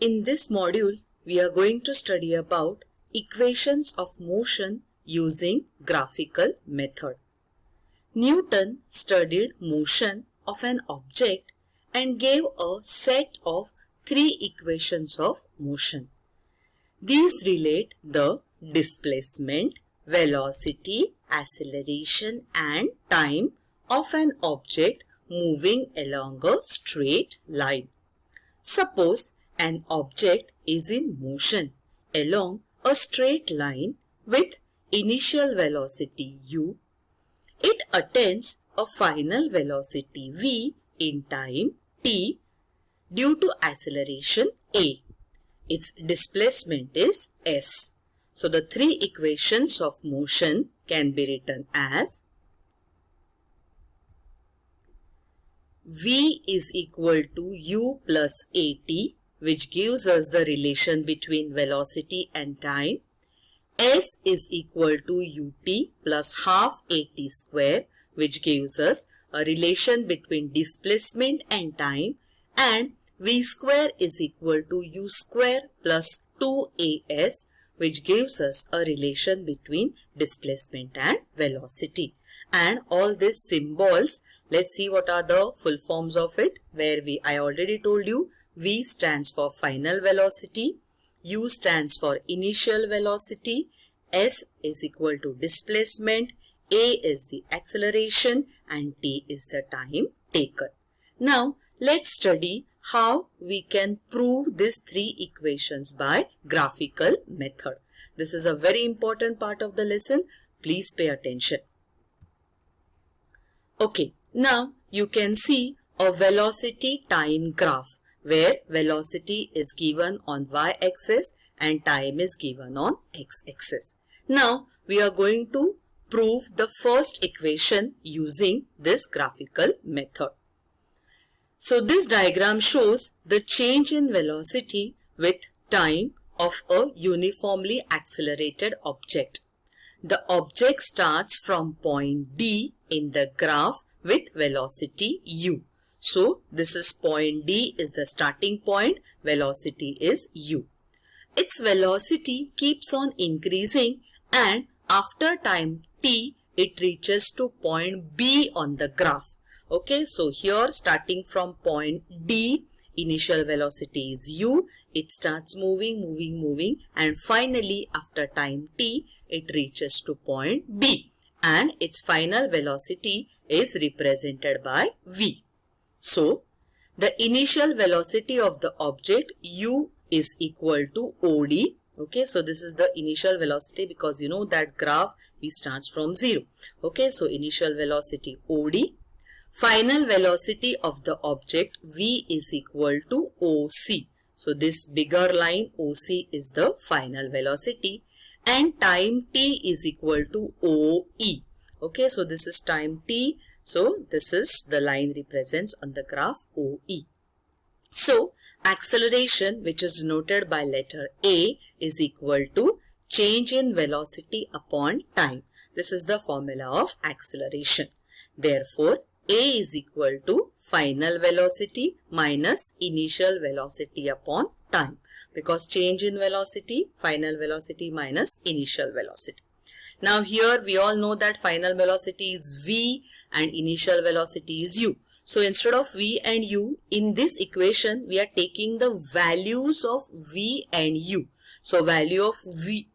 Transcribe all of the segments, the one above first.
In this module, we are going to study about equations of motion using graphical method. Newton studied motion of an object and gave a set of 3 equations of motion. These relate the displacement, velocity, acceleration and time of an object moving along a straight line. Suppose an object is in motion along a straight line with initial velocity u. It attains a final velocity v in time t due to acceleration a. Its displacement is s. So the 3 equations of motion can be written as v is equal to u plus at, which gives us the relation between velocity and time. S is equal to ut plus half at square, which gives us a relation between displacement and time, and v square is equal to u square plus 2as, which gives us a relation between displacement and velocity. And all these symbols, let's see what are the full forms of it, where I already told you v stands for final velocity, u stands for initial velocity, s is equal to displacement, a is the acceleration and t is the time taken. Now let's study how we can prove these 3 equations by graphical method. This is a very important part of the lesson. Please pay attention. Okay, now you can see a velocity time graph where velocity is given on y-axis and time is given on x-axis. Now we are going to prove the first equation using this graphical method. So this diagram shows the change in velocity with time of a uniformly accelerated object. The object starts from point D in the graph with velocity u. So this is point D is the starting point, velocity is u. Its velocity keeps on increasing and after time t it reaches to point B on the graph. Okay, so here starting from point D, initial velocity is u, it starts moving and finally after time t it reaches to point B and its final velocity is represented by v. So the initial velocity of the object u is equal to od. Okay, so this is the initial velocity because you know that graph v starts from 0. Okay, so initial velocity od. Final velocity of the object v is equal to oc. So this bigger line oc is the final velocity and time t is equal to oe. Okay, so this is time t. So this is the line represents on the graph oe. So acceleration, which is denoted by letter A, is equal to change in velocity upon time. This is the formula of acceleration. Therefore, A is equal to final velocity minus initial velocity upon time, because change in velocity, final velocity minus initial velocity. Now here we all know that final velocity is v and initial velocity is u. So instead of v and u, in this equation we are taking the values of v and u. So value of v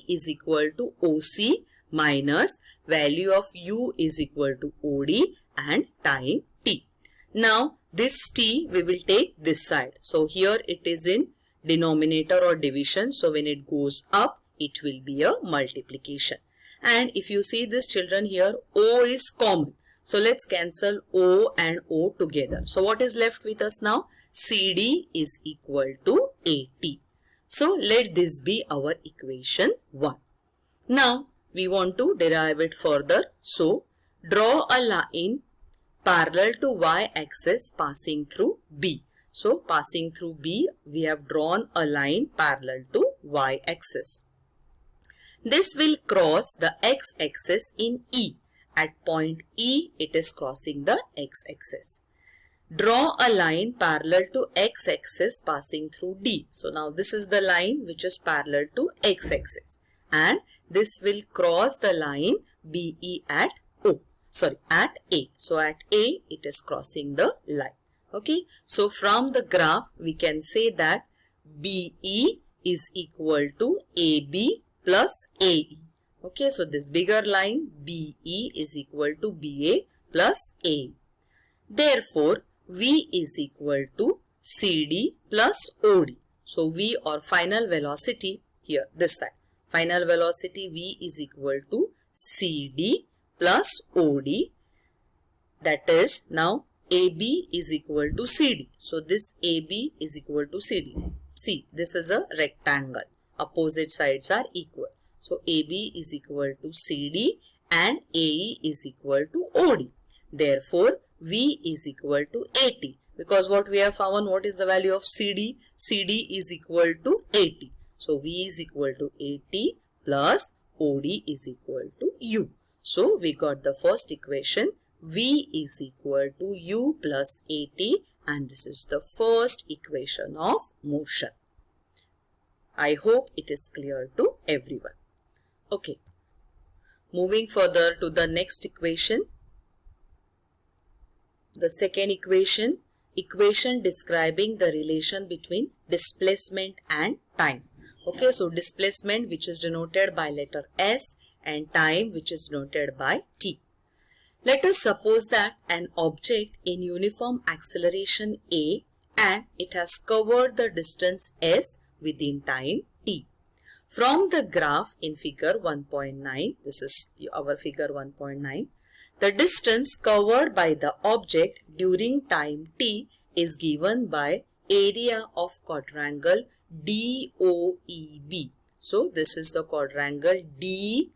is equal to oc minus value of u is equal to od and time t. Now this t we will take this side. So here it is in denominator or division. So when it goes up, it will be a multiplication. And if you see this children here, o is common. So let's cancel o and o together. So what is left with us now? CD is equal to AT. So let this be our equation 1. Now we want to derive it further. So draw a line parallel to y-axis passing through B. So passing through B, we have drawn a line parallel to y-axis. This will cross the x-axis in E. At point E, it is crossing the x-axis. Draw a line parallel to x-axis passing through D. So now this is the line which is parallel to x-axis, and this will cross the line BE at O. Sorry, at A. So at A it is crossing the line. Okay. So from the graph we can say that BE is equal to AB plus AE. Okay. So this bigger line BE is equal to BA plus AE. Therefore, V is equal to CD plus OD. So V, or final velocity, here this side, final velocity V is equal to CD plus OD. That is, now AB is equal to CD. So this AB is equal to CD. See, this is a rectangle. Opposite sides are equal. So AB is equal to CD and AE is equal to OD. Therefore, V is equal to 80, because what we have found, what is the value of CD? CD is equal to 80. So V is equal to 80 plus OD is equal to U. So we got the first equation, V is equal to U plus 80, and this is the first equation of motion. I hope it is clear to everyone. Okay. Moving further to the next equation. The second equation, equation describing the relation between displacement and time. Okay, so displacement, which is denoted by letter S, and time, which is denoted by T. Let us suppose that an object in uniform acceleration A, and it has covered the distance S within time T. From the graph in figure 1.9, this is our figure 1.9, the distance covered by the object during time T is given by area of quadrangle DOEB. So this is the quadrangle DOEB.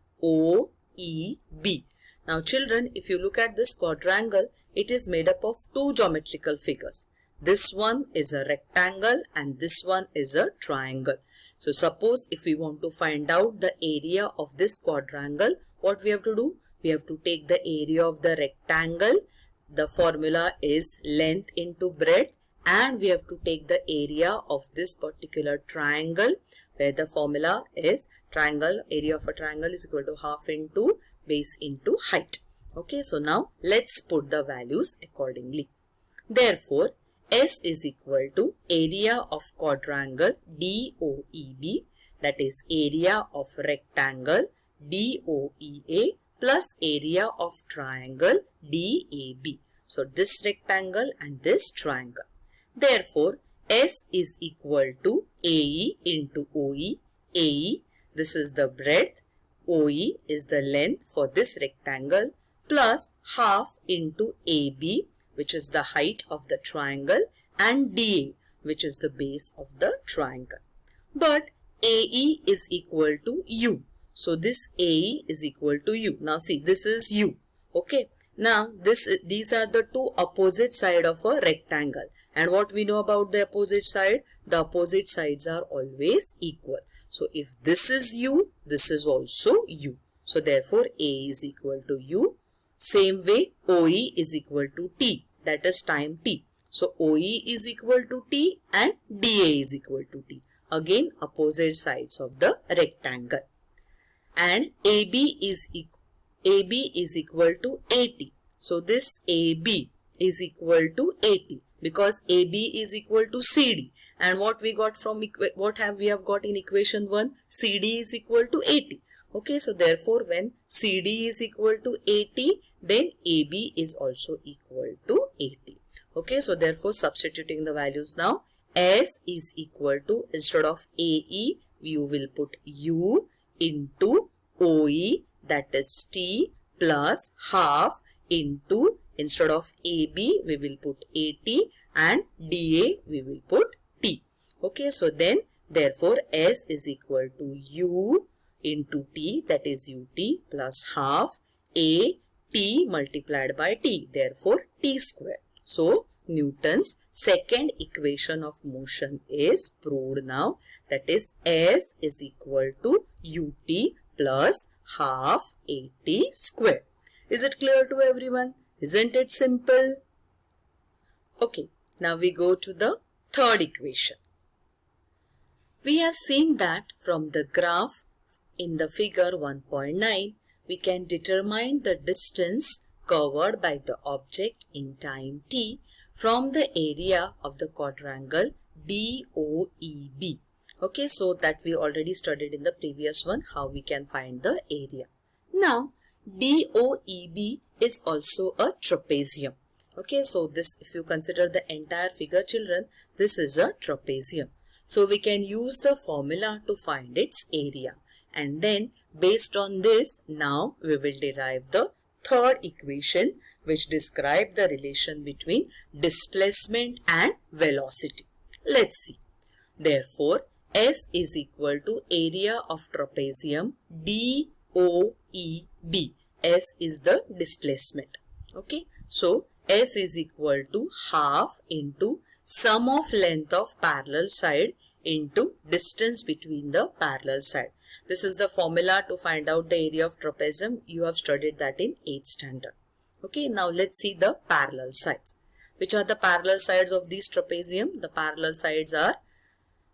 Now children, if you look at this quadrangle, it is made up of two geometrical figures. This one is a rectangle and this one is a triangle. So suppose if we want to find out the area of this quadrangle, what we have to do? We have to take the area of the rectangle. The formula is length into breadth, and we have to take the area of this particular triangle, where the formula is area of a triangle is equal to half into base into height. Okay, so now let's put the values accordingly. Therefore, S is equal to area of quadrangle DOEB, that is area of rectangle DOEA, plus area of triangle DAB. So this rectangle and this triangle. Therefore, S is equal to AE into OE. AE, this is the breadth. OE is the length for this rectangle, plus half into AB, which is the height of the triangle, and DA, which is the base of the triangle. But AE is equal to U. So this AE is equal to U. Now see, this is U. Okay. Now these are the two opposite sides of a rectangle. And what we know about the opposite side? The opposite sides are always equal. So if this is U, this is also U. So therefore A is equal to U. Same way OE is equal to T. That is time T. So OE is equal to T and DA is equal to T. Again opposite sides of the rectangle. And AB is equal to 80. So this AB is equal to 80 because AB is equal to CD. And what we got from we have got in equation 1, CD is equal to 80. Okay, so therefore when CD is equal to 80, then AB is also equal to 80. Okay, so therefore substituting the values now, S is equal to, instead of AE, you will put U into OE, that is T, plus half into, instead of AB, we will put 80, and DA, we will put T. Okay, so then, therefore, S is equal to U into T, that is UT, plus half A T multiplied by T, therefore T square. So, Newton's second equation of motion is proved now, that is S is equal to UT plus half AT square. Is it clear to everyone? Isn't it simple? Okay, now we go to the third equation. We have seen that from the graph in the figure 1.9, we can determine the distance covered by the object in time t from the area of the quadrangle DOEB. Okay, so that we already studied in the previous one, how we can find the area. Now, DOEB is also a trapezium. Okay, so this, if you consider the entire figure, children, this is a trapezium. So we can use the formula to find its area. And then based on this, now we will derive the third equation which describes the relation between displacement and velocity. Let's see. Therefore, S is equal to area of trapezium DOEB. S is the displacement. Okay, so S is equal to half into sum of length of parallel side into distance between the parallel side. This is the formula to find out the area of trapezium. You have studied that in 8th standard. Okay, now let's see the parallel sides. Which are the parallel sides of these trapezium? The parallel sides are,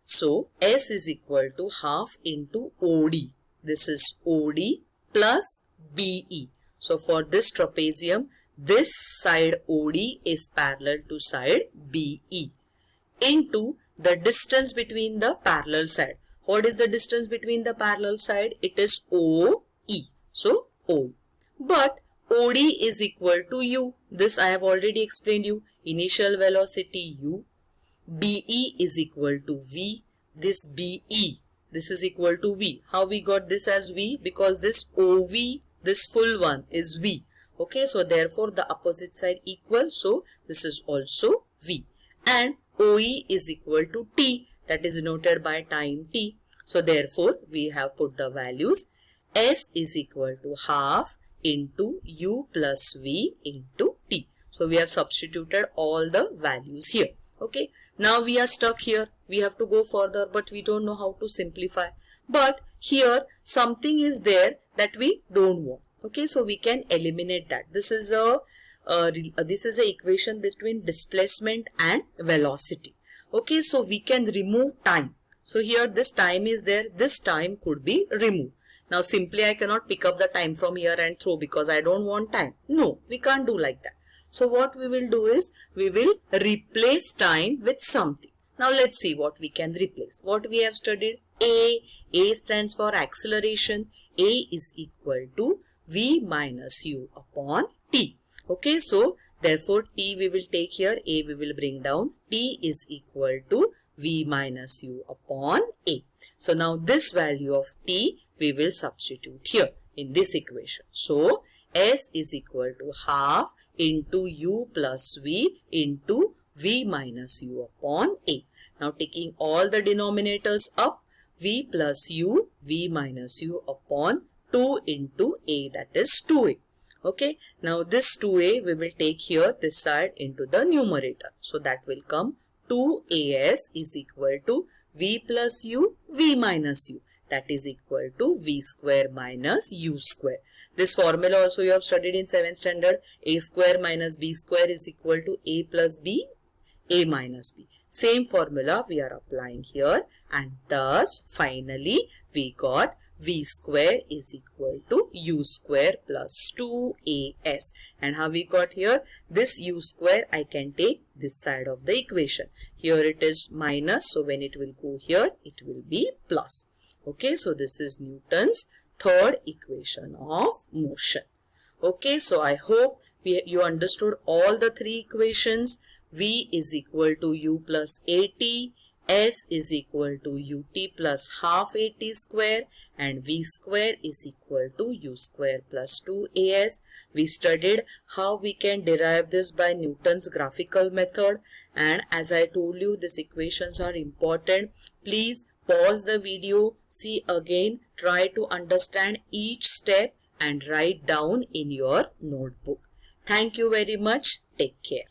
so S is equal to half into OD. This is OD plus BE. So for this trapezium, this side OD is parallel to side BE into the distance between the parallel side. What is the distance between the parallel side? It is OE. So OE. But OD is equal to U. This I have already explained you. Initial velocity U. BE is equal to V. This BE, this is equal to V. How we got this as V? Because this OV, this full one is V. Okay, so therefore the opposite side equal. So this is also V. And OE is equal to T, that is denoted by time T. So therefore we have put the values. S is equal to half into U plus V into T. So we have substituted all the values here. Okay, now we are stuck here. We have to go further, but we don't know how to simplify. But here something is there that we don't want. Okay, so we can eliminate that. This is a equation between displacement and velocity. Okay, so we can remove time. So here this time is there. This time could be removed. Now simply I cannot pick up the time from here and throw because I don't want time. No, we can't do like that. So what we will do is we will replace time with something. Now let's see what we can replace. What we have studied? A stands for acceleration. A is equal to V minus U upon T. Okay, so therefore T we will take here, A we will bring down. T is equal to V minus U upon A. So now this value of T we will substitute here in this equation. So S is equal to half into U plus V into V minus U upon A. Now taking all the denominators up, V plus U, V minus U upon 2 into A, that is 2A. Okay, now this 2A we will take here this side into the numerator. So that will come 2AS is equal to V plus U, V minus U. That is equal to V square minus U square. This formula also you have studied in 7th standard. A square minus B square is equal to A plus B, A minus B. Same formula we are applying here, and thus finally we got V square is equal to U square plus 2AS. And how we got here? This U square I can take this side of the equation. Here it is minus, so when it will go here, it will be plus. Okay, so this is Newton's third equation of motion. Okay, so I hope you understood all the three equations. V is equal to U plus AT, S is equal to UT plus half AT square, and V square is equal to U square plus 2AS. We studied how we can derive this by Newton's graphical method, and as I told you, these equations are important. Please pause the video, see again, try to understand each step and write down in your notebook. Thank you very much. Take care.